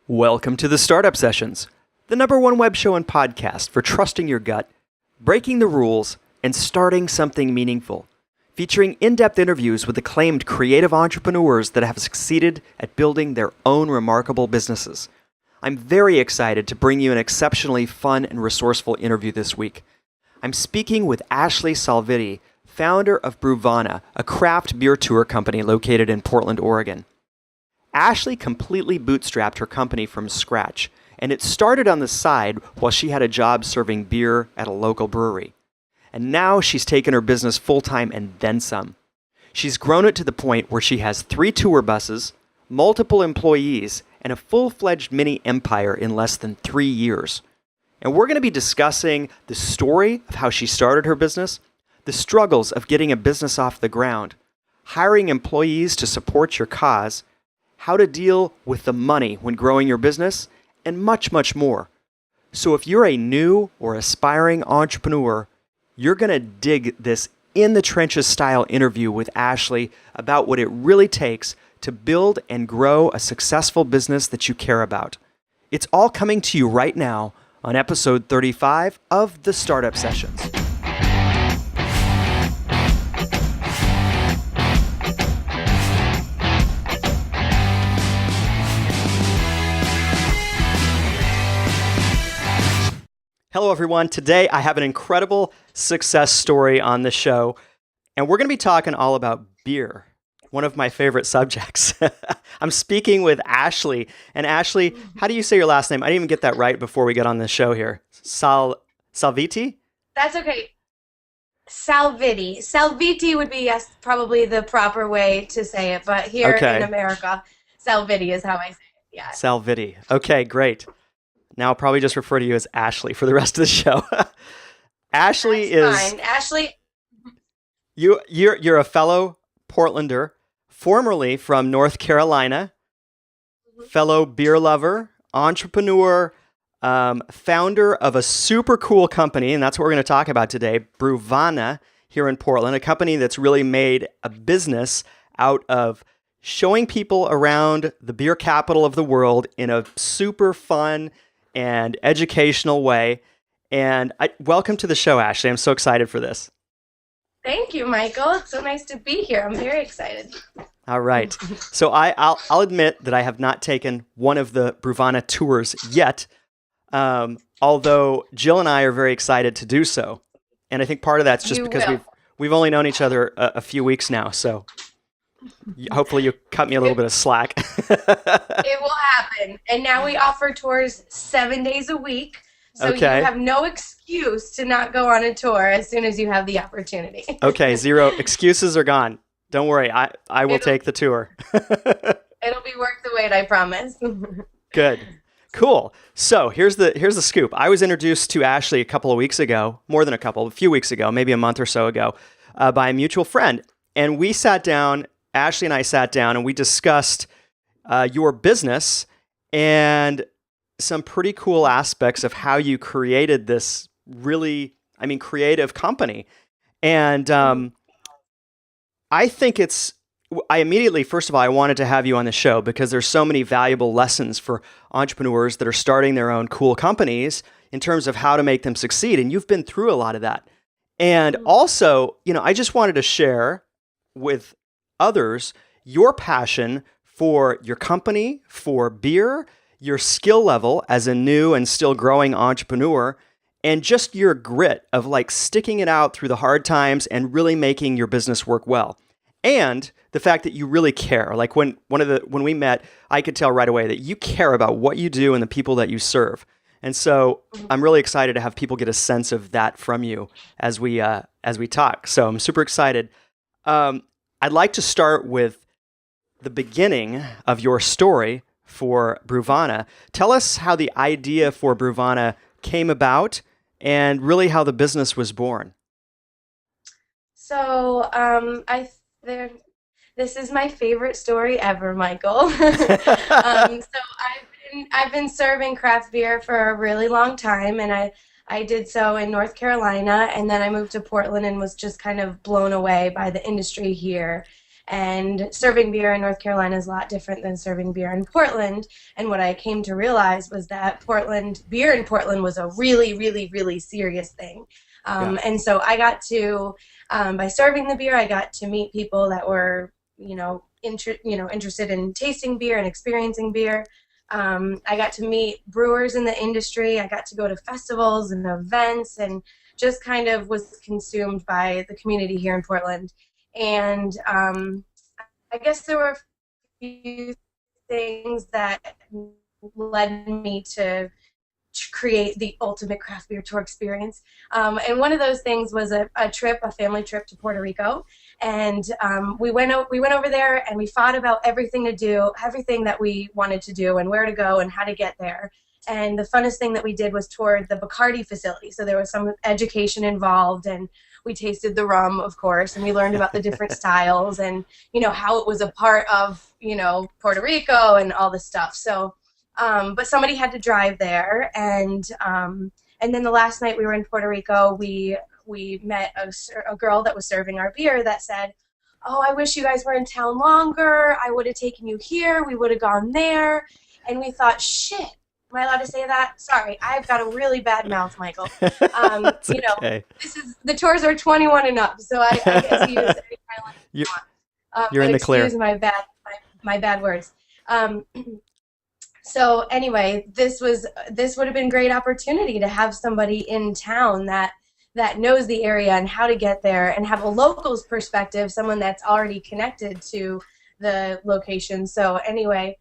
Welcome to the Startup Sessions, the #1 web show and podcast for trusting your gut, breaking the rules, and starting something meaningful. Featuring in-depth interviews with acclaimed creative entrepreneurs that have succeeded at building their own remarkable businesses. I'm very excited to bring you an exceptionally fun and resourceful interview this week. I'm speaking with Ashley Salvitti, founder of Brewvana, a craft beer tour company located in Portland, Oregon. Ashley completely bootstrapped her company from scratch, and it started on the side while she had a job serving beer at a local brewery. And now she's taken her business full-time and then some. She's grown it to the point where she has 3 tour buses, multiple employees, and a full-fledged mini empire in less than 3 years. And we're going to be discussing the story of how she started her business, the struggles of getting a business off the ground, hiring employees to support your cause, how to deal with the money when growing your business, and much, much more. So if you're a new or aspiring entrepreneur, you're going to dig this in the trenches style interview with Ashley about what it really takes to build and grow a successful business that you care about. It's all coming to you right now on episode 35 of the Startup Sessions. Hello, everyone. Today, I have an incredible success story on the show, and we're going to be talking all about beer, one of my favorite subjects. I'm speaking with Ashley. And Ashley, how do you say your last name? I didn't even get that right before we get on the show here. Salvitti? That's okay. Salvitti. Salvitti would be, yes, probably the proper way to say it, but here in America, Salvitti is how I say it. Yeah. Salvitti. Okay, great. Now I'll probably just refer to you as Ashley for the rest of the show. Ashley That's fine. Ashley, you're a fellow Portlander, formerly from North Carolina, fellow beer lover, entrepreneur, founder of a super cool company, and that's what we're going to talk about today, Brewvana, here in Portland, a company that's really made a business out of showing people around the beer capital of the world in a super fun and educational way. And welcome to the show, Ashley. I'm so excited for this. Thank you, Michael. It's so nice to be here. I'm very excited. All right. So I'll admit that I have not taken one of the Brewvana tours yet, although Jill and I are very excited to do so. And I think part of that's just because we've only known each other a few weeks now. So hopefully you cut me a little bit of slack. It will happen. And now we offer tours 7 days a week. So you have no excuse to not go on a tour as soon as you have the opportunity. Okay, 0 excuses are gone. Don't worry, I will take the tour. It'll be worth the wait, I promise. Good. Cool. So here's the scoop. I was introduced to Ashley a couple of weeks ago, a few weeks ago, maybe a month or so ago, by a mutual friend. And we sat down, Ashley and I sat down, and we discussed your business and some pretty cool aspects of how you created this really, creative company. And I think first of all, I wanted to have you on the show because there's so many valuable lessons for entrepreneurs that are starting their own cool companies in terms of how to make them succeed. And you've been through a lot of that. And also, I just wanted to share with others your passion for your company, for beer, your skill level as a new and still growing entrepreneur, and just your grit of sticking it out through the hard times and really making your business work well. And the fact that you really care. When we met, I could tell right away that you care about what you do and the people that you serve. And so I'm really excited to have people get a sense of that from you as we talk. So I'm super excited. I'd like to start with the beginning of your story for Brewvana. Tell us how the idea for Brewvana came about and really how the business was born. So this is my favorite story ever, Michael. So I've been serving craft beer for a really long time, and I did so in North Carolina, and then I moved to Portland and was just kind of blown away by the industry here. And serving beer in North Carolina is a lot different than serving beer in Portland. And what I came to realize was that beer in Portland was a really, really, really serious thing. And so I got to, by serving the beer, I got to meet people that were, interested in tasting beer and experiencing beer. I got to meet brewers in the industry. I got to go to festivals and events and just kind of was consumed by the community here in Portland. And I guess there were a few things that led me to create the ultimate craft beer tour experience. And one of those things was a family trip to Puerto Rico. And we went over there and we thought about everything that we wanted to do and where to go and how to get there. And the funnest thing that we did was tour the Bacardi facility. So there was some education involved, and we tasted the rum, of course, and we learned about the different styles and, how it was a part of, Puerto Rico and all this stuff. So, but somebody had to drive there. And then the last night we were in Puerto Rico, we met a girl that was serving our beer that said, "Oh, I wish you guys were in town longer. I would have taken you here. We would have gone there." And we thought, shit. Am I allowed to say that? Sorry, I've got a really bad mouth, Michael. That's okay. The tours are 21 and up, so I guess you just say kind of like you're in the clear. Excuse my bad words. So anyway, this would have been a great opportunity to have somebody in town that knows the area and how to get there and have a local's perspective, someone that's already connected to the location. So anyway.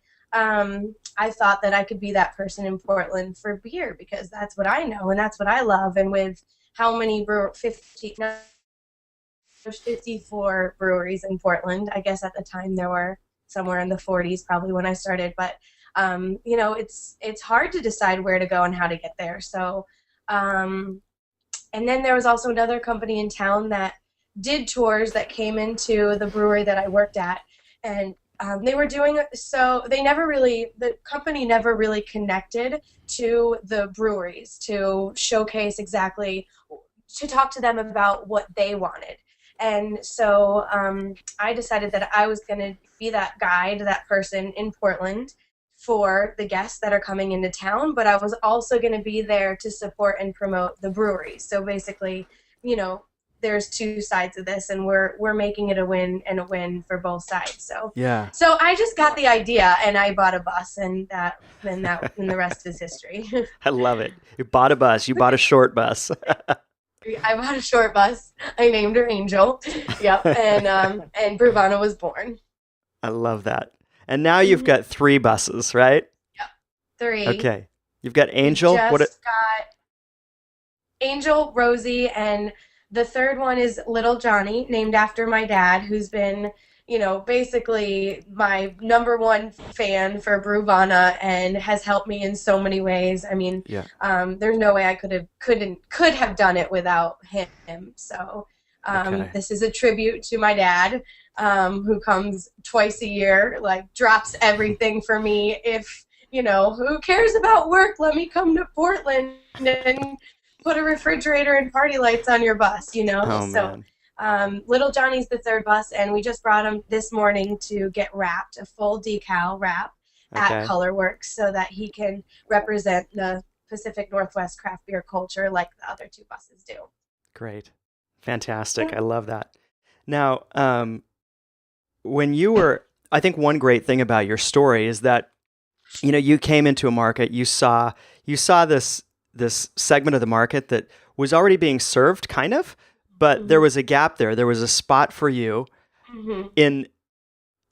I thought that I could be that person in Portland for beer because that's what I know and that's what I love. And with how many 54 breweries in Portland, I guess at the time there were somewhere in the 40s probably when I started. But, it's hard to decide where to go and how to get there. So, and then there was also another company in town that did tours that came into the brewery that I worked at. And they were doing so. The company never really connected to the breweries to showcase exactly, to talk to them about what they wanted. And so I decided that I was going to be that guide, that person in Portland for the guests that are coming into town, but I was also going to be there to support and promote the breweries. So basically, there's two sides of this, and we're making it a win and a win for both sides. So So I just got the idea, and I bought a bus, and the rest is history. I love it. You bought a bus. You bought a short bus. I bought a short bus. I named her Angel. Yep, and Brewvana was born. I love that. And now you've got 3 buses, right? Yep, 3. Okay. You've got Angel. Got Angel, Rosie, and the third one is Little Johnny, named after my dad, who's been, basically my #1 fan for Brewvana and has helped me in so many ways. I mean, there's no way I could have done it without him. So this is a tribute to my dad, who comes twice a year, like drops everything for me. If, who cares about work? Let me come to Portland and put a refrigerator and party lights on your bus, Oh, so Little Johnny's the third bus, and we just brought him this morning to get wrapped, a full decal wrap at Colorworks, so that he can represent the Pacific Northwest craft beer culture like the other 2 buses do. Great. Fantastic. I love that. Now, when you were, I think one great thing about your story is that, you came into a market, you saw this segment of the market that was already being served, kind of, but there was a gap there. There was a spot for you in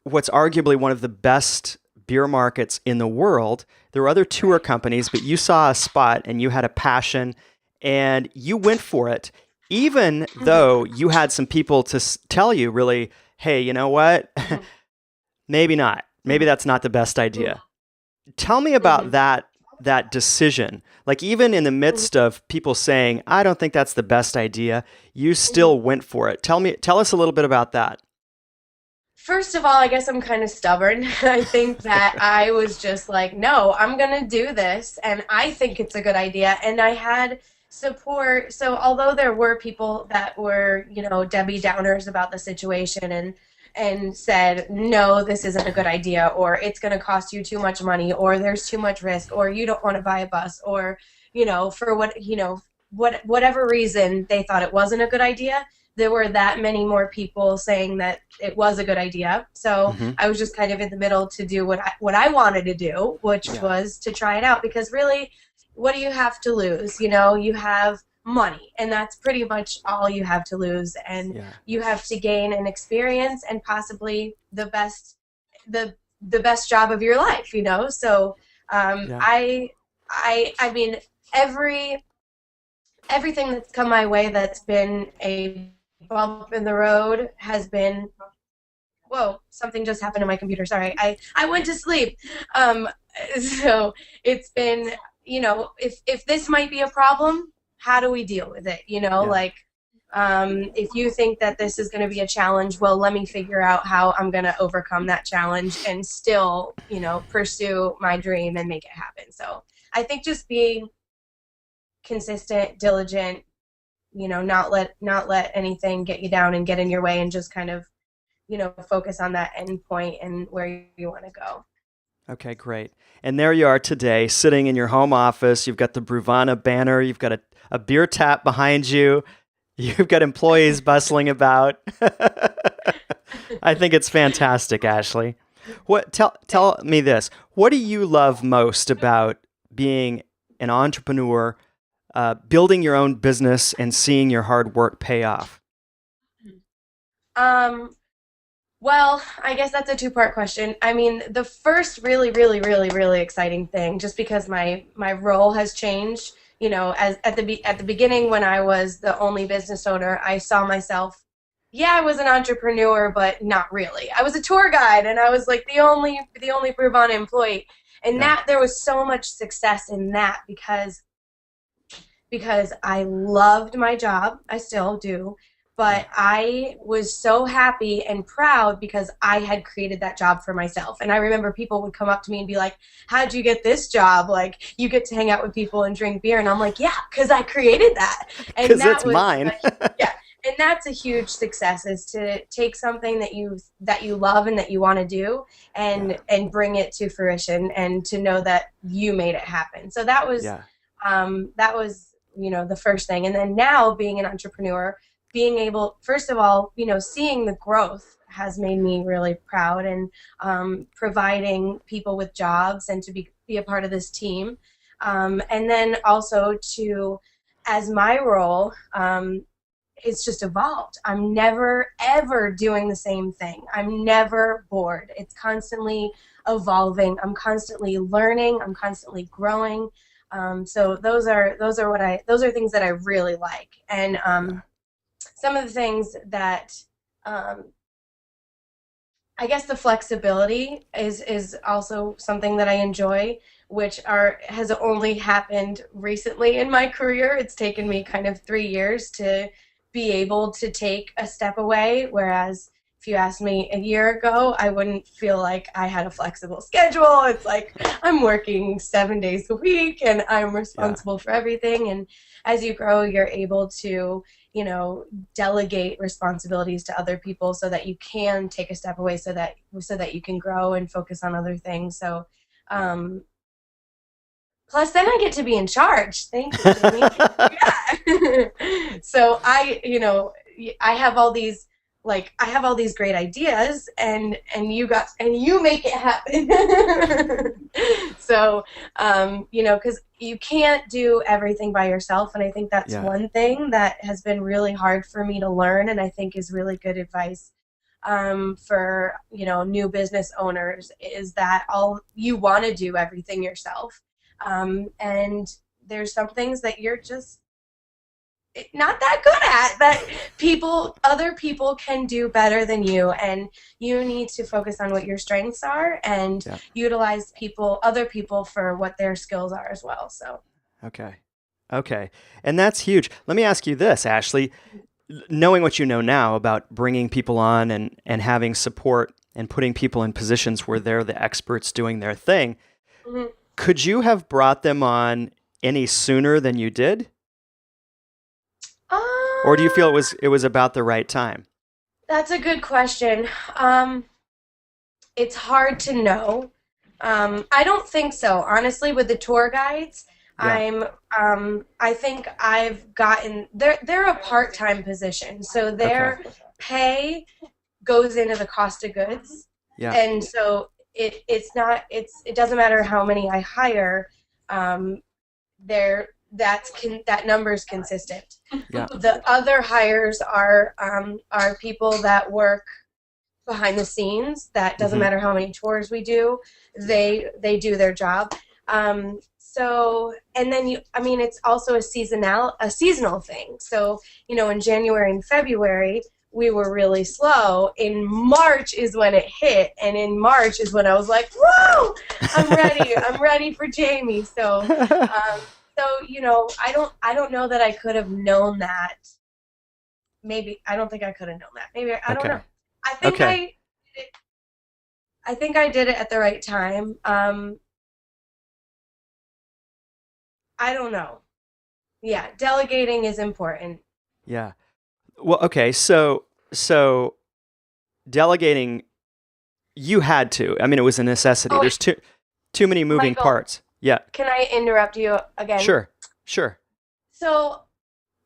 what's arguably one of the best beer markets in the world. There were other tour companies, but you saw a spot and you had a passion and you went for it, even though you had some people to tell you really, hey, you know what? Maybe not. Maybe that's not the best idea. Tell me about that decision. Like, even in the midst of people saying, I don't think that's the best idea, you still went for it. Tell us a little bit about that. First of all, I guess I'm kind of stubborn. I think that I was just like, no, I'm going to do this, and I think it's a good idea. And I had support. So although there were people that were, Debbie Downers about the situation and said, no, this isn't a good idea, or it's going to cost you too much money, or there's too much risk, or you don't want to buy a bus, or, for whatever reason they thought it wasn't a good idea, there were that many more people saying that it was a good idea. So I was just kind of in the middle to do what I wanted to do, which was to try it out, because really, what do you have to lose? You have money, and that's pretty much all you have to lose, and you have to gain an experience and possibly the best job of your life, so I mean, everything that's come my way that's been a bump in the road has been, whoa, something just happened to my computer, sorry, I went to sleep. So it's been, if this might be a problem, how do we deal with it? If you think that this is going to be a challenge, well, let me figure out how I'm going to overcome that challenge and still, pursue my dream and make it happen. So I think just being consistent, diligent, not let anything get you down and get in your way, and just kind of, focus on that end point and where you want to go. Okay, great. And there you are today, sitting in your home office. You've got the Brewvana banner. You've got a beer tap behind you. You've got employees bustling about. I think it's fantastic, Ashley. Tell me this. What do you love most about being an entrepreneur, building your own business and seeing your hard work pay off? Well, I guess that's a two-part question. I mean, the first really, really, really, really exciting thing, just because my role has changed, as at the beginning, when I was the only business owner, I saw myself, I was an entrepreneur, but not really. I was a tour guide, and I was like the only Brewvana employee. And that there was so much success in that because I loved my job. I still do. But I was so happy and proud because I had created that job for myself. And I remember people would come up to me and be like, how'd you get this job? Like, you get to hang out with people and drink beer. And I'm like, yeah, because I created that. Because it's mine. And that's a huge success, is to take something that you love and that you want to do and bring it to fruition, and to know that you made it happen. So that was the first thing. And then now, being an entrepreneur, being able, first of all, seeing the growth has made me really proud, and providing people with jobs and to be a part of this team. And then also as my role, it's just evolved. I'm never, ever doing the same thing. I'm never bored. It's constantly evolving. I'm constantly learning. I'm constantly growing. So those are things that I really like. And some of the things that I guess the flexibility is also something that I enjoy, which has only happened recently in my career. It's taken me kind of 3 years to be able to take a step away, whereas if you asked me a year ago, I wouldn't feel like I had a flexible schedule. It's like I'm working 7 days a week and I'm responsible for everything. And as you grow, you're able to, delegate responsibilities to other people so that you can take a step away, so that you can grow and focus on other things. So, plus then I get to be in charge. Thank you, Jimmy. So I have all these great ideas, and you make it happen. So, because you can't do everything by yourself, and I think that's one thing that has been really hard for me to learn, and I think is really good advice for new business owners, is that you want to do everything yourself, and there's some things that you're just not that good at, that other people can do better than you, and you need to focus on what your strengths are and utilize other people for what their skills are as well. So okay, and that's huge. Let me ask you this, Ashley, knowing what you know now about bringing people on and having support and putting people in positions where they're the experts doing their thing, could you have brought them on any sooner than you did? Or do you feel it was about the right time? That's a good question. Um, it's hard to know. I don't think so. Honestly, with the tour guides, Yeah. I think I've gotten, they're a part-time position. So Okay. their pay goes into the cost of goods. Yeah. And so it doesn't matter how many I hire, um, that number is consistent. Yeah. The other hires are people that work behind the scenes. That doesn't Hmm. matter how many tours we do, they do their job. So and then I mean, it's also a seasonal thing. So in January and February we were really slow. In March is when it hit, and in March is when I was like, whoa, I'm ready. I'm ready for Jamie. Um, I don't know that I could have known that. Maybe I don't think I could have known that. Maybe I don't Okay. know. I think Okay. I think I did it at the right time. I don't know. Yeah, delegating is important. Yeah. Well, okay. So delegating, you had to. I mean, it was a necessity. Oh, There's too many moving Michael, parts. Yeah. can I interrupt you again? Sure. Sure. So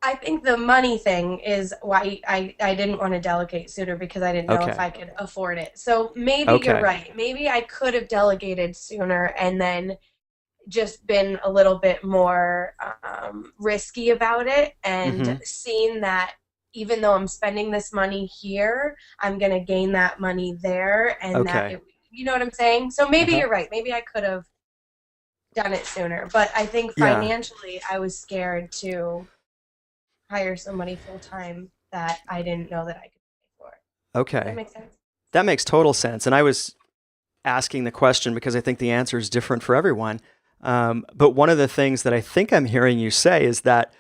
I think the money thing is why I didn't want to delegate sooner, because I didn't know if Okay. I could afford it. So maybe you're Okay. right. Maybe I could have delegated sooner and then just been a little bit more risky about it, and Hmm. seen that even though I'm spending this money here, I'm going to gain that money there, and Okay. you know what I'm saying? So maybe Uh-huh. you're right. Maybe I could have done it sooner, but I think Yeah. financially I was scared to hire somebody full time that I didn't know that I could pay for. Does that Okay. make sense? That makes total sense. And I was asking the question because I think the answer is different for everyone. But one of the things that I think I'm hearing you say is that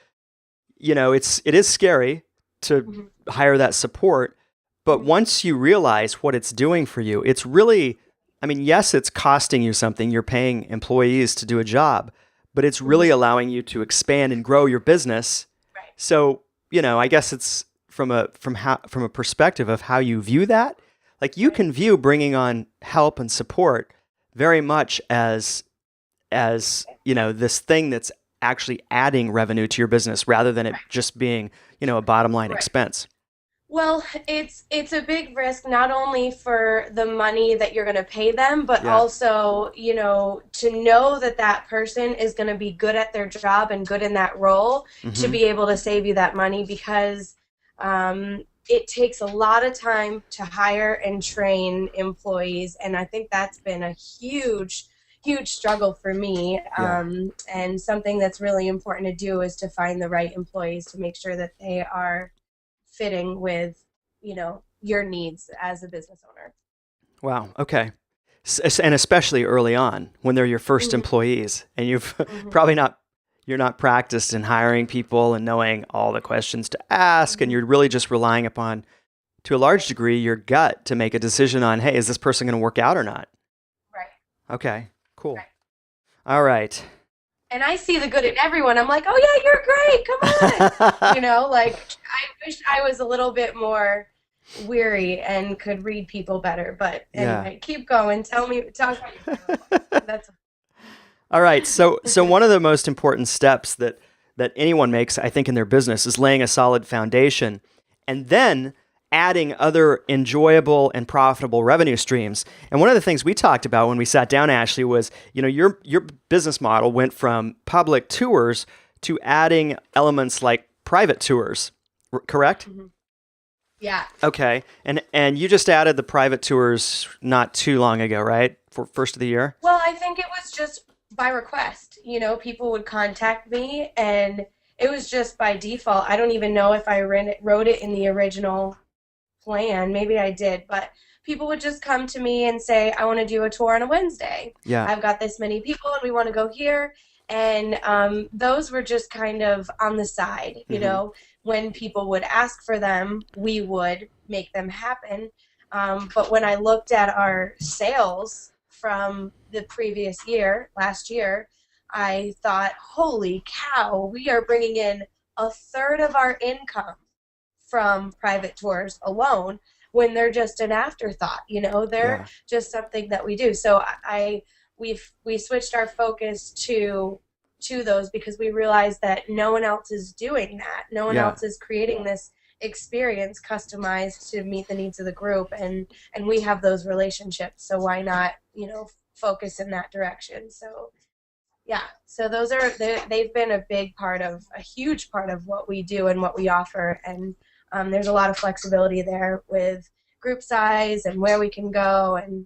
it is scary to Mm-hmm. hire that support, but Mm-hmm. once you realize what it's doing for you, it's really, I mean, yes, it's costing you something. You're paying employees to do a job, but it's Mm-hmm. really allowing you to expand and grow your business. Right. So, I guess it's from a perspective of how you view that. Like you Right. can view bringing on help and support very much as this thing that's actually adding revenue to your business rather than it just being a bottom line Right. expense. Well, it's a big risk, not only for the money that you're going to pay them, but Yeah. also, to know that that person is going to be good at their job and good in that role, to Hmm. be able to save you that money, because it takes a lot of time to hire and train employees, and I think that's been a huge, huge struggle for me. Yeah. And something that's really important to do is to find the right employees to make sure that they are fitting with your needs as a business owner. Wow. Okay. And especially early on when they're your first Hmm. employees and you've Hmm. probably not you're not practiced in hiring people and knowing all the questions to ask, and Hmm. you're really just relying upon, to a large degree, your gut to make a decision on, hey, is this person going to work out or not? Right. Okay. Cool. Right. All right. And I see the good in everyone. I'm like, oh yeah, you're great, come on. Like, I wish I was a little bit more weary and could read people better. But Yeah. anyway, keep going. Talk about your final question. That's All right. So one of the most important steps that anyone makes, I think, in their business is laying a solid foundation and then adding other enjoyable and profitable revenue streams. And one of the things we talked about when we sat down, Ashley, was, your business model went from public tours to adding elements like private tours, correct? Mhm. Yeah. Okay. And you just added the private tours not too long ago, right? For first of the year? Well, I think it was just by request. People would contact me, and it was just by default. I don't even know if I wrote it in the original plan. Maybe I did, but people would just come to me and say, I want to do a tour on a Wednesday. Yeah. I've got this many people, and we want to go here. And those were just kind of on the side. Hmm. When people would ask for them, we would make them happen. But when I looked at our sales from the previous year, last year, I thought, holy cow, we are bringing in a third of our income from private tours alone when they're just an afterthought. They're just something that we do. So we switched our focus to those because we realized that no one else is doing that. No one else is creating this experience customized to meet the needs of the group, and we have those relationships. So why not, focus in that direction? So those they've been a huge part of what we do and what we offer, and there's a lot of flexibility there with group size and where we can go, and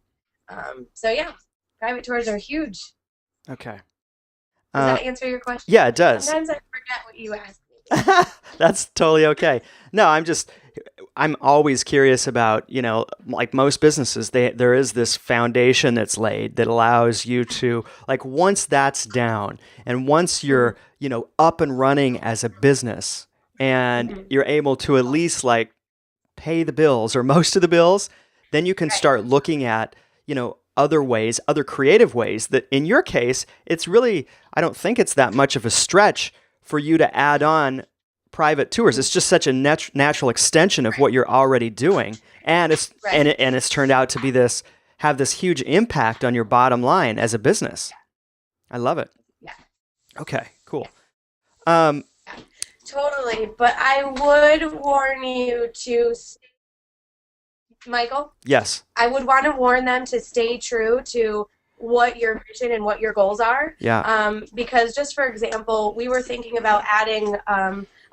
private tours are huge. Okay. Does that answer your question? Yeah, it does. Sometimes I forget what you asked me. That's totally okay. No, I'm always curious about, like most businesses, there is this foundation that's laid that allows you to, like, once that's down and once you're, up and running as a business and you're able to at least like pay the bills or most of the bills, then you can start looking at, other ways, other creative ways that in your case, it's really, I don't think it's that much of a stretch for you to add on private tours. It's just such a natural extension of what you're already doing. And it's turned out to have this huge impact on your bottom line as a business. I love it. Yeah. Okay, cool. Totally. But I would warn you to, Michael? Yes. I would want to warn them to stay true to what your mission and what your goals are. Yeah. Because just for example, we were thinking about adding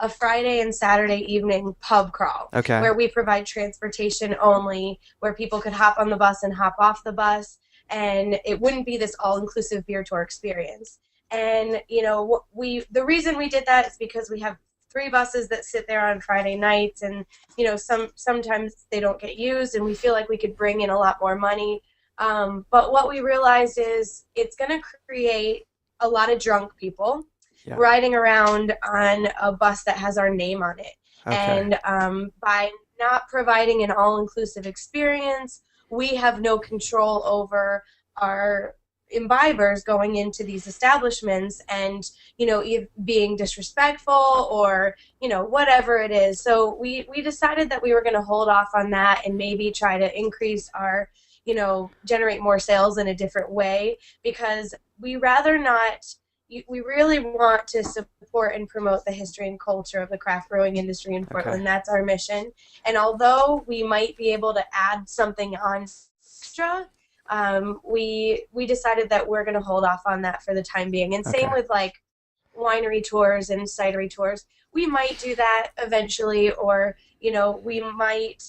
a Friday and Saturday evening pub crawl, where we provide transportation only, where people could hop on the bus and hop off the bus, and it wouldn't be this all-inclusive beer tour experience. And the reason we did that is because we have 3 buses that sit there on Friday nights, and sometimes they don't get used, and we feel like we could bring in a lot more money. But what we realized is it's going to create a lot of drunk people riding around on a bus that has our name on it. And by not providing an all-inclusive experience, we have no control over our imbibers going into these establishments and being disrespectful or whatever it is. So we decided that we were going to hold off on that and maybe try to increase our generate more sales in a different way, because we really want to support and promote the history and culture of the craft brewing industry in Portland. That's our mission. And although we might be able to add something on extra, we decided that we're going to hold off on that for the time being. And same with like winery tours and cidery tours. We might do that eventually, or we might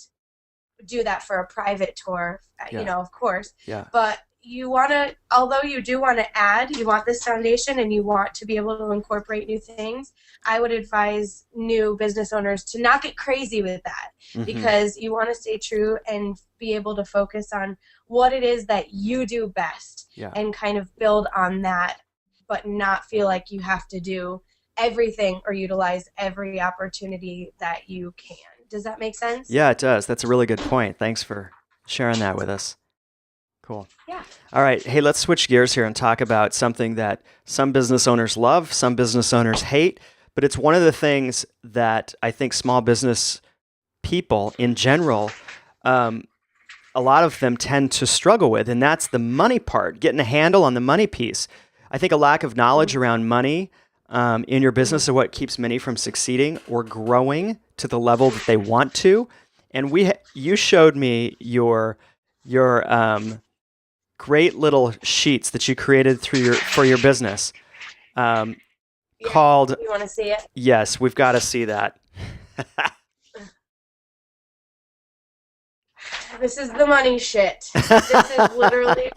do that for a private tour, of course. Yeah. But although you do want to add, you want this foundation and you want to be able to incorporate new things, I would advise new business owners to not get crazy with that, because you want to stay true and be able to focus on what it is that you do best and kind of build on that, but not feel like you have to do everything or utilize every opportunity that you can. Does that make sense? Yeah, it does. That's a really good point. Thanks for sharing that with us. Cool. Yeah. All right. Hey, let's switch gears here and talk about something that some business owners love, some business owners hate, but it's one of the things that I think small business people in general, a lot of them tend to struggle with, and that's the money part, getting a handle on the money piece. I think a lack of knowledge around money in your business is what keeps many from succeeding or growing to the level that they want to. And you showed me your great little sheets that you created for your business. Called. You want to see it? Yes, we've got to see that. This is the money shit. This is literally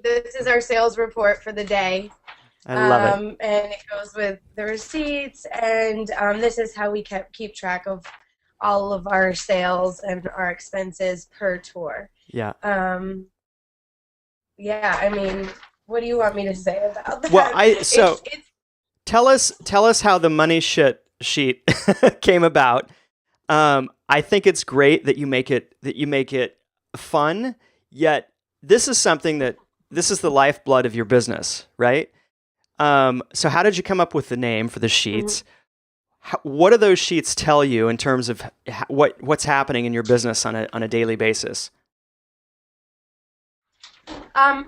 this is our sales report for the day. I love it. And it goes with the receipts, and this is how we keep track of all of our sales and our expenses per tour. Yeah. Yeah, I mean, what do you want me to say about that? Well, tell us how the money shit sheet came about. I think it's great that you make it fun, yet this is the lifeblood of your business, right? So how did you come up with the name for the sheets? what do those sheets tell you in terms of what's happening in your business on a daily basis?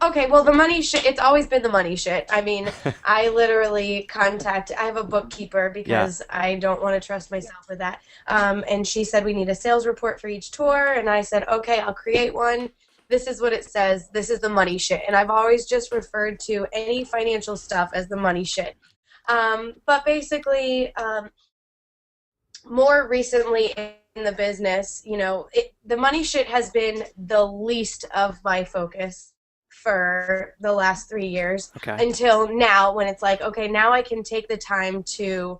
Okay, well, the money shit, it's always been the money shit. I mean, I literally I have a bookkeeper Yeah. because I don't want to trust myself with that. And she said we need a sales report for each tour. And I said, okay, I'll create one. This is what it says. This is the money shit. And I've always just referred to any financial stuff as the money shit. But basically, more recently in the business, the money shit has been the least of my focus for the last 3 years Okay. until now, when it's like, okay, now I can take the time to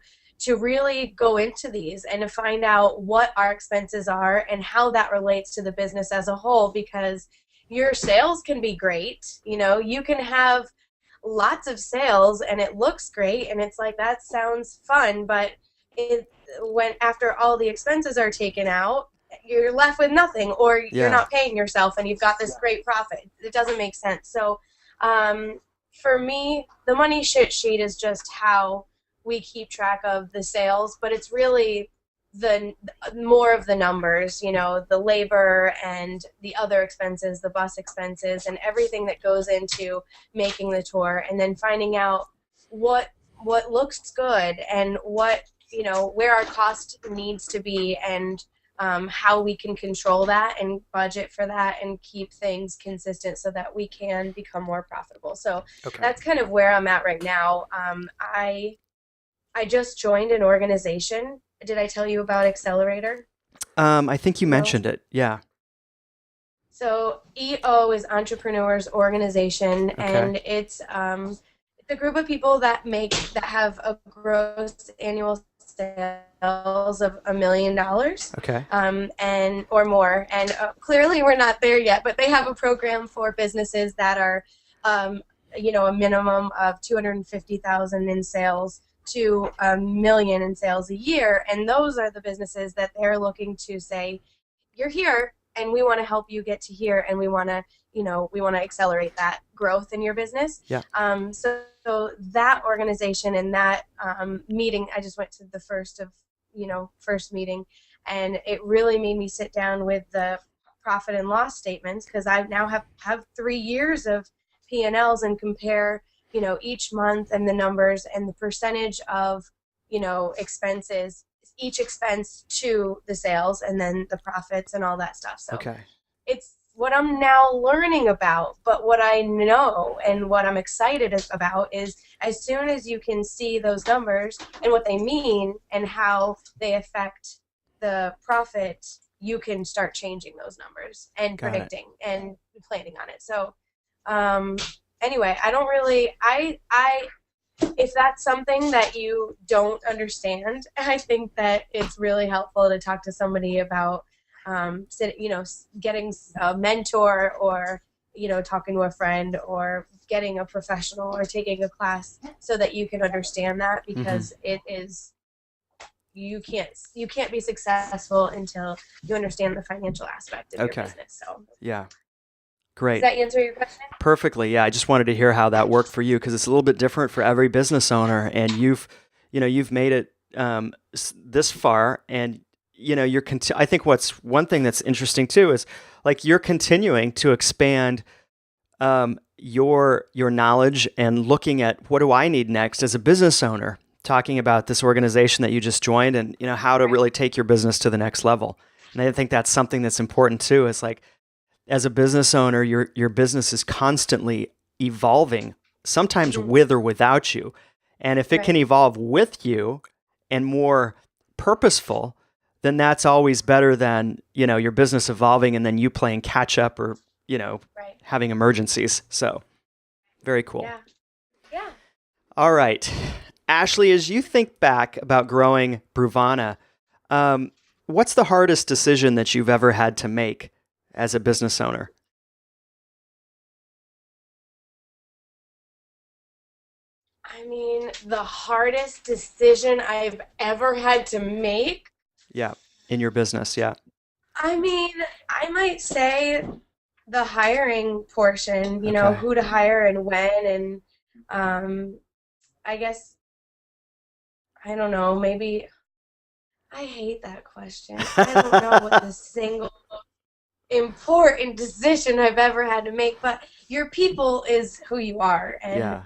really go into these and to find out what our expenses are and how that relates to the business as a whole, because your sales can be great. You can have lots of sales and it looks great and it's like, that sounds fun, but when after all the expenses are taken out, you're left with nothing, or you're Yeah. not paying yourself and you've got this great profit. It doesn't make sense. So for me, the money shit sheet is just how we keep track of the sales, but it's really the more of the numbers, the labor and the other expenses, the bus expenses and everything that goes into making the tour, and then finding out what looks good and what, where our cost needs to be, and how we can control that and budget for that and keep things consistent so that we can become more profitable. So Okay. that's kind of where I'm at right now. I just joined an organization. Did I tell you about Accelerator? I think you No? mentioned it. Yeah. So EO is Entrepreneurs Organization, Okay. and it's a group of people that have a gross annual sales of $1 million, Okay. and or more. And clearly we're not there yet, but they have a program for businesses that are, a minimum of 250,000 in sales to $1 million in sales a year, and those are the businesses that they're looking to say, you're here and we want to help you get to here, and we want to accelerate that growth in your business. Yeah. So that organization and that meeting, I just went to the first meeting, and it really made me sit down with the profit and loss statements, because I now have 3 years of P&Ls and compare, each month and the numbers and the percentage of, expenses, each expense to the sales and then the profits and all that stuff. So Okay. it's what I'm now learning about, but what I know and what I'm excited about is, as soon as you can see those numbers and what they mean and how they affect the profit, you can start changing those numbers and Got it. predicting and planning on it. So anyway, I don't really, if that's something that you don't understand, I think that it's really helpful to talk to somebody about, getting a mentor, or, talking to a friend, or getting a professional, or taking a class, so that you can understand that, because it is, you can't be successful until you understand the financial aspect of Okay. your business. So Yeah. does Great. that answer your question? Perfectly. Yeah. I just wanted to hear how that worked for you, because it's a little bit different for every business owner, and you've made it this far, and I think what's one thing that's interesting too is, like, you're continuing to expand your knowledge and looking at, what do I need next as a business owner, talking about this organization that you just joined, and how to really take your business to the next level. And I think that's something that's important too, is like, as a business owner, your business is constantly evolving, sometimes with or without you. And if it can evolve with you and more purposeful, then that's always better than, your business evolving and then you playing catch up, or, having emergencies. So very cool. Yeah. Yeah. All right. Ashley, as you think back about growing Brewvana, what's the hardest decision that you've ever had to make as a business owner? I mean, the hardest decision I've ever had to make. Yeah. In your business. Yeah. I mean, I might say the hiring portion, Okay. who to hire and when, and I guess, I don't know, maybe I hate that question. I don't know what the single important decision I've ever had to make, but your people is who you are. And Yeah.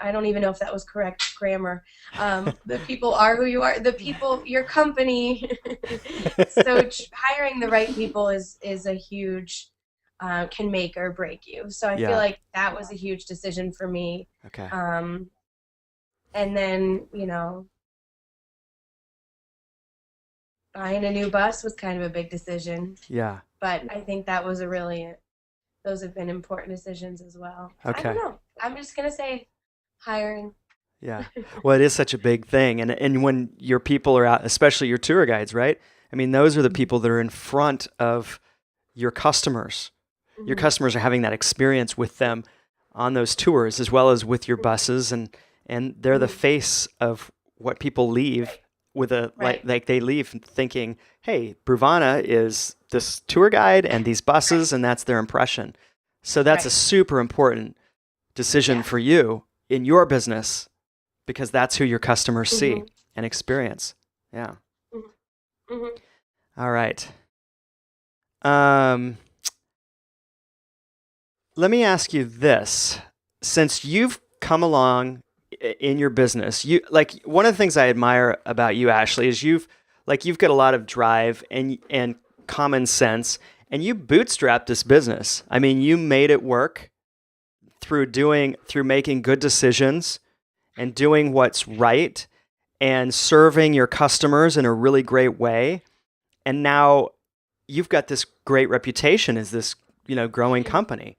I don't even know if that was correct grammar. The people are who you are. The people, your company. So hiring the right people is a huge can make or break you. So I feel Yeah. like that was a huge decision for me. Okay. Um, and then buying a new bus was kind of a big decision, Yeah. but I think that was a really those have been important decisions as well. I don't Okay. know. I'm just gonna say hiring. Yeah. Well, it is such a big thing. And when your people are out, especially your tour guides, right? I mean, those are the people that are in front of your customers. Your Mm-hmm. customers are having that experience with them on those tours as well as with your buses, and they're the Mm-hmm. face of what people leave with a Right. like they leave thinking, "Hey, Brewvana is this tour guide and these buses and that's their impression." So that's a Right. super important decision Yeah. for you in your business because that's who your customers see Mm-hmm. and experience. Yeah. Mm-hmm. Mm-hmm. All right. Um, Let me ask you this. Since you've come along in your business, you like one of the things I admire about you, Ashley, is you've got a lot of drive and common sense, and you bootstrapped this business. I mean, you made it work through making good decisions and doing what's right and serving your customers in a really great way. And now you've got this great reputation as this, growing company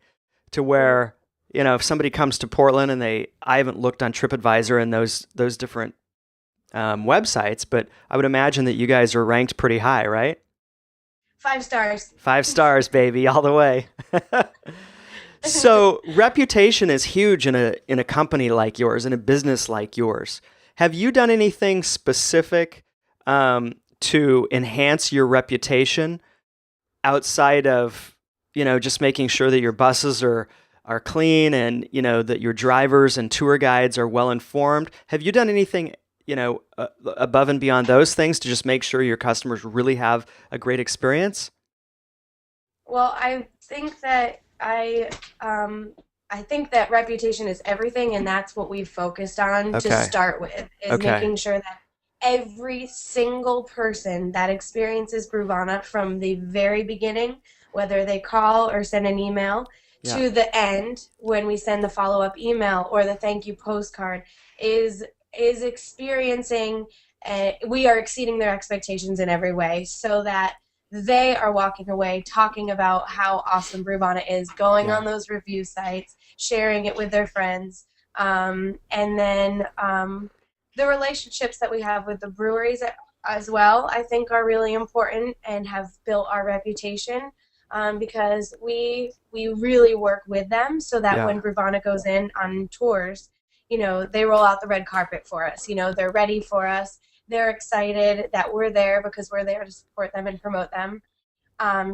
to Mm-hmm. where, if somebody comes to Portland and I haven't looked on TripAdvisor and those different websites, but I would imagine that you guys are ranked pretty high, right? 5 stars. 5 stars, baby, all the way. So reputation is huge in a company like yours, in a business like yours. Have you done anything specific to enhance your reputation outside of just making sure that your buses are clean and that your drivers and tour guides are well informed? Have you done anything above and beyond those things to just make sure your customers really have a great experience? Well, I think that reputation is everything, and that's what we've focused on to Okay. start with, is Okay. making sure that every single person that experiences Brewvana from the very beginning, whether they call or send an email, Yeah. to the end when we send the follow-up email or the thank you postcard, is experiencing. We are exceeding their expectations in every way, so that they are walking away talking about how awesome Brewvana is, going on Yeah. those review sites, sharing it with their friends, and then the relationships that we have with the breweries as well, I think are really important and have built our reputation, because we really work with them so that Yeah. when Brewvana goes in on tours, they roll out the red carpet for us. They're ready for us. They're excited that we're there because we're there to support them and promote them.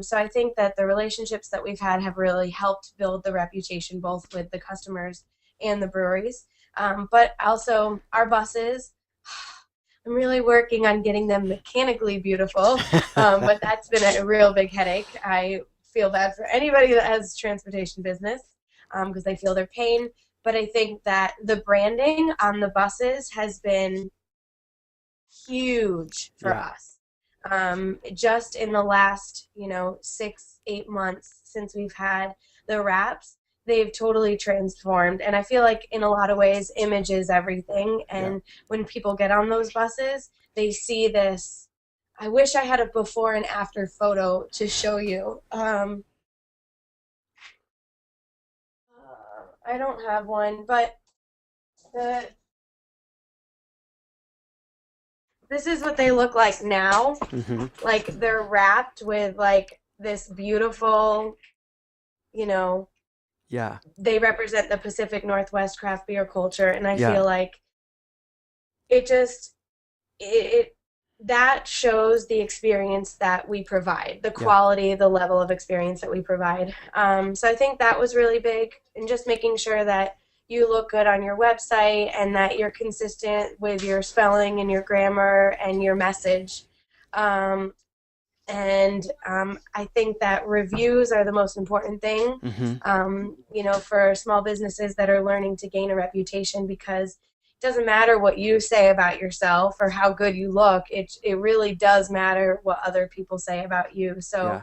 So I think that the relationships that we've had have really helped build the reputation both with the customers and the breweries. But also our buses, I'm really working on getting them mechanically beautiful, but that's been a real big headache. I feel bad for anybody that has transportation business, because they feel their pain. But I think that the branding on the buses has been huge for Yeah. us. Just in the last, 6, 8 months since we've had the wraps, they've totally transformed. And I feel like in a lot of ways, image is everything. Yeah. And when people get on those buses, they see this. I wish I had a before and after photo to show you. I don't have one, but the this is what they look like now. Hmm. Like they're wrapped with like this beautiful, you know, Yeah. they represent the Pacific Northwest craft beer culture, and I Yeah. feel like it just it that shows the experience that we provide, the Yeah. quality, the level of experience that we provide. So I think that was really big, and just making sure that you look good on your website and that you're consistent with your spelling and your grammar and your message. I think that reviews are the most important thing, for small businesses that are learning to gain a reputation, because it doesn't matter what you say about yourself or how good you look. It really does matter what other people say about you. So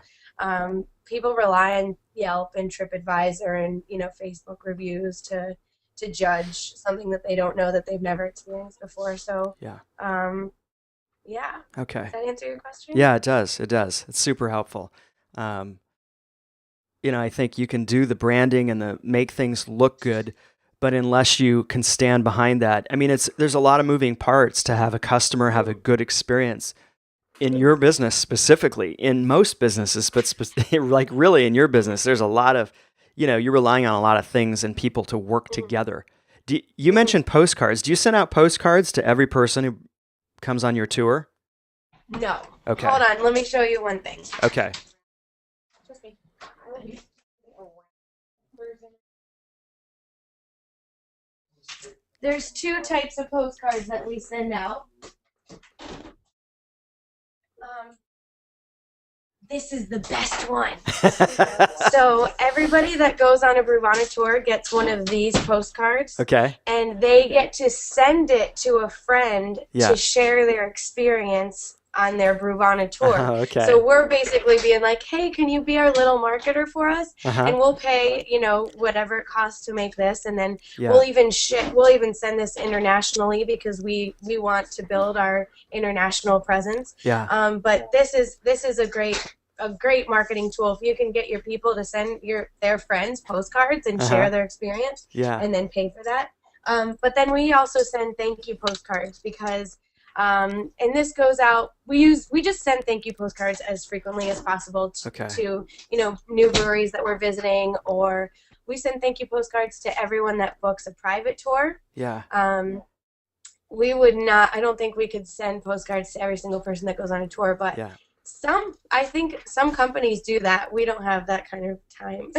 people rely on Yelp and TripAdvisor and, Facebook reviews to judge something that they don't know, that they've never experienced before. So, yeah. Okay. Does that answer your question? Yeah, it does. It does. It's super helpful. I think you can do the branding and make things look good, but unless you can stand behind that, there's a lot of moving parts to have a customer have a good experience in your business specifically. In most businesses, but like really in your business, there's a lot of, you're relying on a lot of things and people to work together. You mentioned postcards. Do you send out postcards to every person who comes on your tour? No. Okay. Hold on. Let me show you one thing. Okay. There's 2 types of postcards that we send out. This is the best one. So everybody that goes on a Brewvana tour gets one of these postcards. Okay. And they get to send it to a friend to share their experience on their Brewvana tour. Okay. So we're basically being like, hey, can you be our little marketer for us? And we'll pay, whatever it costs to make this, and then we'll even send this internationally, because we want to build our international presence. Yeah. But this is a great marketing tool. If you can get your people to send their friends postcards and share their experience, and then pay for that. But then we also send thank you postcards, because and this goes out. We just send thank you postcards as frequently as possible to new breweries that we're visiting, or we send thank you postcards to everyone that books a private tour. Yeah. We would not. I don't think we could send postcards to every single person that goes on a tour, but I think some companies do that. We don't have that kind of time.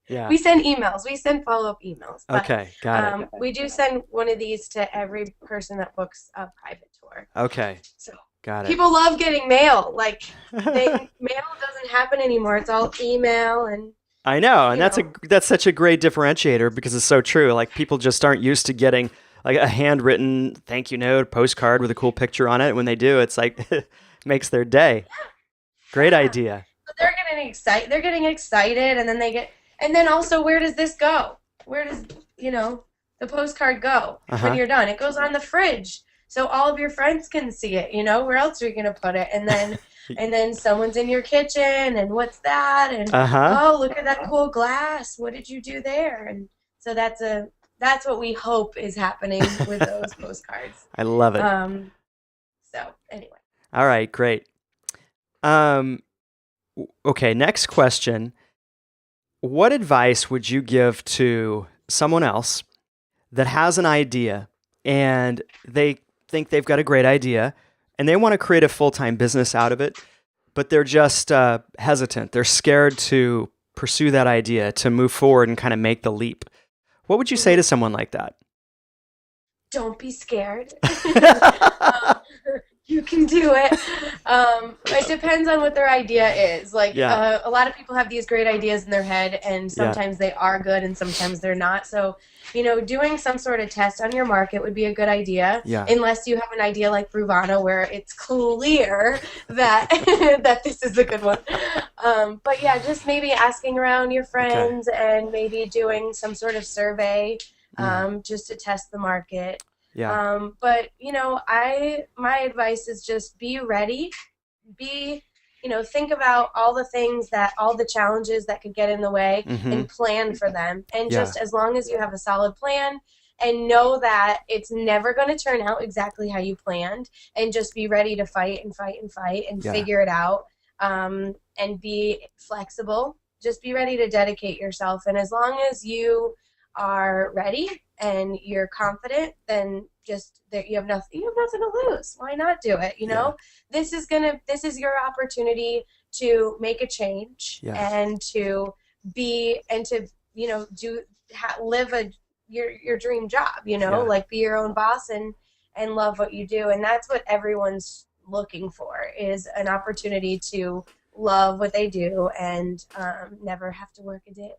Yeah. We send emails. We send follow-up emails. But, Okay, got it. We do send one of these to every person that books a private tour. Okay. So got it. people love getting mail. Like mail doesn't happen anymore. It's all email and. I know, and that's such a great differentiator, because it's so true. Like people just aren't used to getting like a handwritten thank you note, postcard with a cool picture on it. When they do, it's like makes their day. Great idea. But they're getting excited, and then also, where does this go? Where does the postcard go when you're done? It goes on the fridge, so all of your friends can see it. Where else are you gonna put it? And then someone's in your kitchen, and what's that? And oh, look at that cool glass. What did you do there? And so that's what we hope is happening with those postcards. I love it. So anyway. All right, great. Okay, next question. What advice would you give to someone else that has an idea and they think they've got a great idea and they want to create a full-time business out of it, but they're just hesitant. They're scared to pursue that idea, to move forward and kind of make the leap. What would you say to someone like that? Don't be scared. You can do it. It depends on what their idea is. Like a lot of people have these great ideas in their head, and sometimes they are good and sometimes they're not. So, doing some sort of test on your market would be a good idea. Yeah. Unless you have an idea like Brewvana, where it's clear that that this is a good one. But yeah, just maybe asking around your friends and maybe doing some sort of survey just to test the market. Yeah. But my advice is just be ready, think about all the challenges that could get in the way and plan for them. And just as long as you have a solid plan and know that it's never going to turn out exactly how you planned, and just be ready to fight and fight and fight and figure it out, and be flexible. Just be ready to dedicate yourself. And as long as you are ready and you're confident, then just you have nothing to lose. Why not do it? This is your opportunity to make a change and to live your dream job. Like be your own boss and love what you do. And that's what everyone's looking for, is an opportunity to love what they do and never have to work a day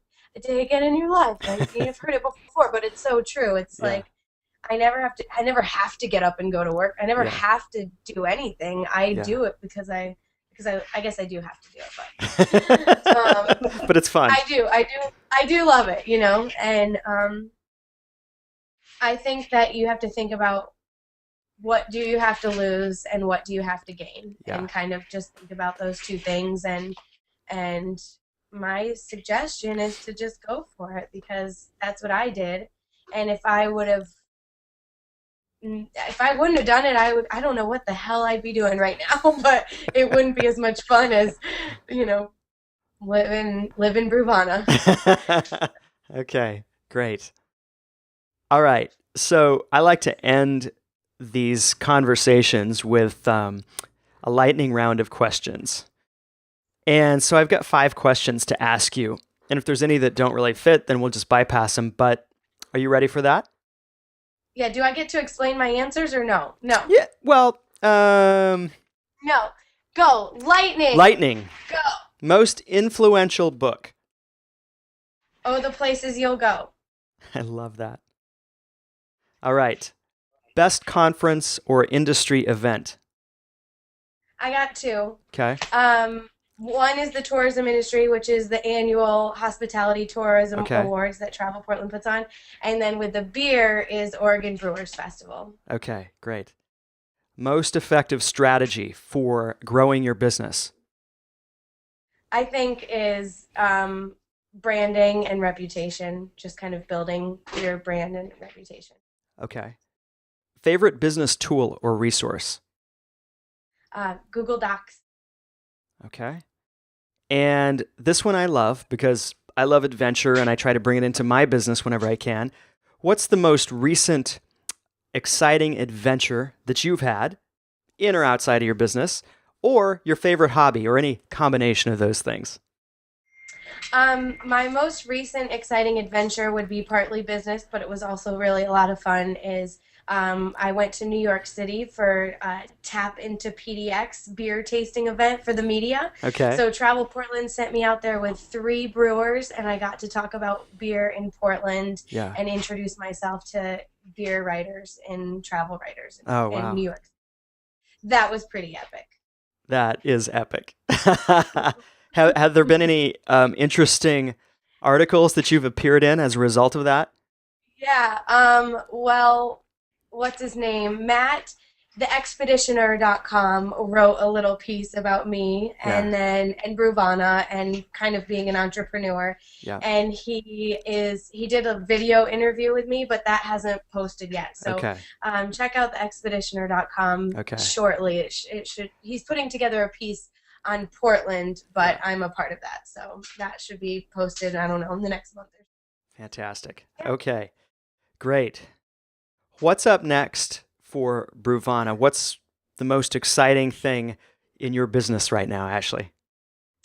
again in your life. You've heard it before, but it's so true. It's Yeah. like I never have to get up and go to work. I never Yeah. have to do anything. I Yeah. do it because I guess I do have to do it, but But it's fun. I do love it, and I think that you have to think about what do you have to lose and what do you have to gain, Yeah. and kind of just think about those two things. And my suggestion is to just go for it, because that's what I did. And if I wouldn't have done it, I don't know what the hell I'd be doing right now, but it wouldn't be as much fun as, live in Brewvana. Okay, great. All right. So I like to end these conversations with a lightning round of questions. And so I've got 5 questions to ask you. And if there's any that don't really fit, then we'll just bypass them. But are you ready for that? Yeah, do I get to explain my answers or no? No. Yeah. Well, No. Go. lightning. Go. Most influential book. Oh, the places you'll go. I love that. All right. Best conference or industry event. I got 2. Okay. One is the tourism industry, which is the annual hospitality tourism awards that Travel Portland puts on. And then with the beer is Oregon Brewers Festival. Okay, great. Most effective strategy for growing your business. I think is branding and reputation, just kind of building your brand and reputation. Okay. Favorite business tool or resource? Google Docs. Okay. And this one I love because I love adventure and I try to bring it into my business whenever I can. What's the most recent exciting adventure that you've had in or outside of your business, or your favorite hobby, or any combination of those things? My most recent exciting adventure would be partly business, but it was also really a lot of fun, is I went to New York City for Tap into PDX beer tasting event for the media. Okay. So Travel Portland sent me out there with 3 brewers, and I got to talk about beer in Portland and introduce myself to beer writers and travel writers in New York. That was pretty epic. That is epic. Have there been any interesting articles that you've appeared in as a result of that? Yeah. Well, what's his name? Matt, theexpeditioner.com, wrote a little piece about me and Brewvana and kind of being an entrepreneur. Yeah. And he did a video interview with me, but that hasn't posted yet. So check out theexpeditioner.com shortly. It should. He's putting together a piece on Portland, but I'm a part of that. So that should be posted, I don't know, in the next month. Fantastic. Yeah. Okay, great. What's up next for Brewvana? What's the most exciting thing in your business right now, Ashley?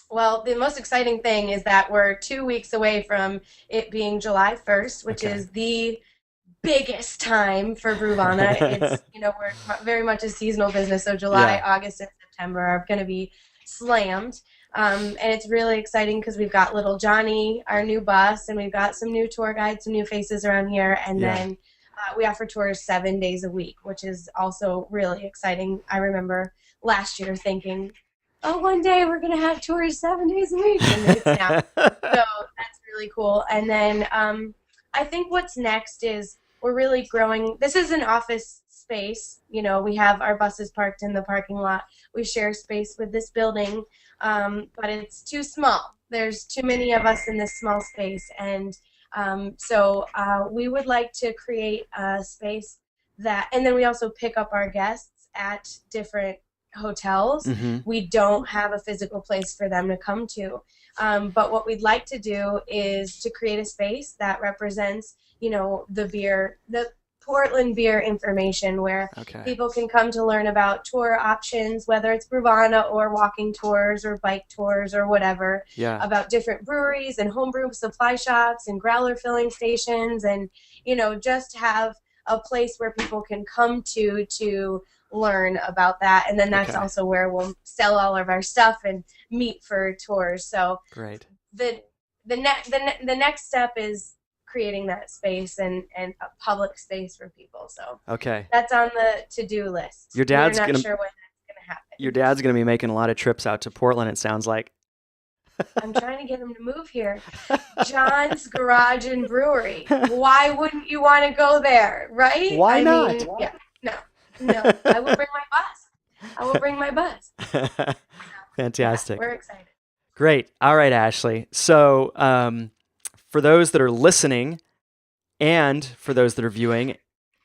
Well, the most exciting thing is that we're 2 weeks away from it being July 1st, which is the biggest time for Brewvana. It's, we're very much a seasonal business, so July, August, and September are going to be slammed. And it's really exciting because we've got little Johnny, our new bus, and we've got some new tour guides, some new faces around here, and then we offer tours 7 days a week, which is also really exciting. I remember last year thinking, oh, one day we're going to have tours 7 days a week, and it's now. So that's really cool. And then I think what's next is we're really growing. This is an office space. We have our buses parked in the parking lot. We share space with this building, but it's too small. There's too many of us in this small space, and so we would like to create a space and then we also pick up our guests at different hotels. Mm-hmm. We don't have a physical place for them to come to, but what we'd like to do is to create a space that represents, the Portland beer information, where people can come to learn about tour options, whether it's Brewvana or walking tours or bike tours or whatever, about different breweries and homebrew supply shops and growler filling stations, and just have a place where people can come to learn about that. And then that's also where we'll sell all of our stuff and meet for tours. So great. The next step is creating that space and a public space for people. So that's on the to-do list. Your dad's We're not sure when that's going to happen. Your dad's going to be making a lot of trips out to Portland, it sounds like. I'm trying to get him to move here. John's Garage and Brewery. Why wouldn't you want to go there, right? Why not? Mean, yeah, no. I will bring my bus. Fantastic. Yeah, we're excited. Great. All right, Ashley. So for those that are listening and for those that are viewing,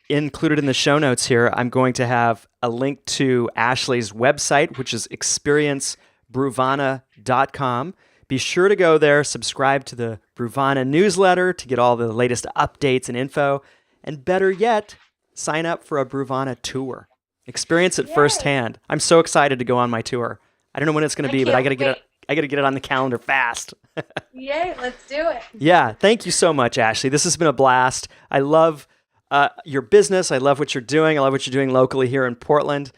included in the show notes here, I'm going to have a link to Ashley's website, which is experiencebrewvana.com. Be sure to go there, subscribe to the Brewvana newsletter to get all the latest updates and info, and better yet, sign up for a Brewvana tour. Experience it firsthand. I'm so excited to go on my tour. I don't know when it's going to be, but I got to get it on the calendar fast. Yay, let's do it. Yeah, thank you so much, Ashley. This has been a blast. I love your business. I love what you're doing. I love what you're doing locally here in Portland.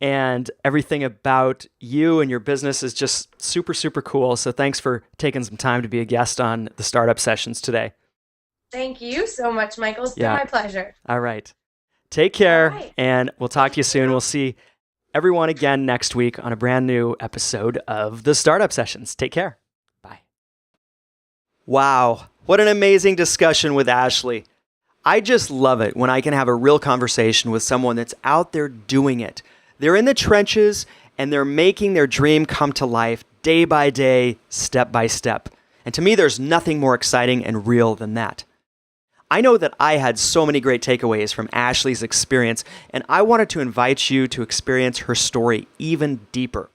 And everything about you and your business is just super, super cool. So thanks for taking some time to be a guest on the Startup Sessions today. Thank you so much, Michael. It's been my pleasure. All right. Take care, and we'll talk to you soon. We'll see everyone again next week on a brand new episode of the Startup Sessions. Take care. Bye. Wow. What an amazing discussion with Ashley. I just love it when I can have a real conversation with someone that's out there doing it. They're in the trenches and they're making their dream come to life day by day, step by step. And to me, there's nothing more exciting and real than that. I know that I had so many great takeaways from Ashley's experience, and I wanted to invite you to experience her story even deeper.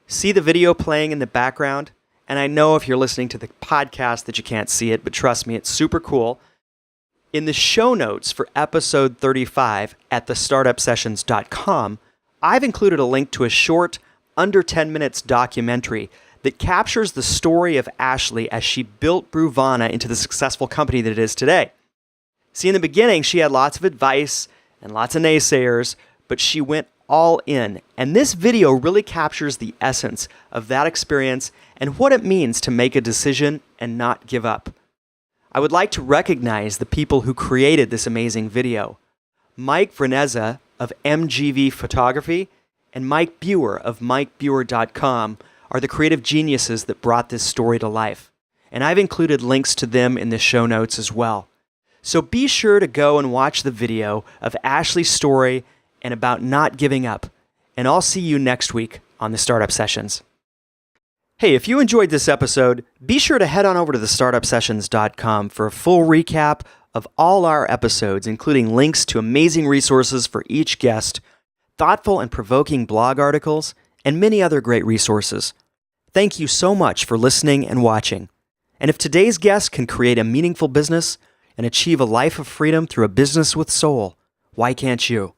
See the video playing in the background? And I know if you're listening to the podcast that you can't see it, but trust me, it's super cool. In the show notes for episode 35 at thestartupsessions.com, I've included a link to a short, under 10 minutes documentary that captures the story of Ashley as she built Brewvana into the successful company that it is today. See, in the beginning, she had lots of advice and lots of naysayers, but she went all in. And this video really captures the essence of that experience and what it means to make a decision and not give up. I would like to recognize the people who created this amazing video. Mike Verneza of MGV Photography and Mike Buer of MikeBuer.com are the creative geniuses that brought this story to life. And I've included links to them in the show notes as well. So be sure to go and watch the video of Ashley's story and about not giving up. And I'll see you next week on the Startup Sessions. Hey, if you enjoyed this episode, be sure to head on over to thestartupsessions.com for a full recap of all our episodes, including links to amazing resources for each guest, thoughtful and provoking blog articles, and many other great resources. Thank you so much for listening and watching. And if today's guest can create a meaningful business and achieve a life of freedom through a business with soul, why can't you?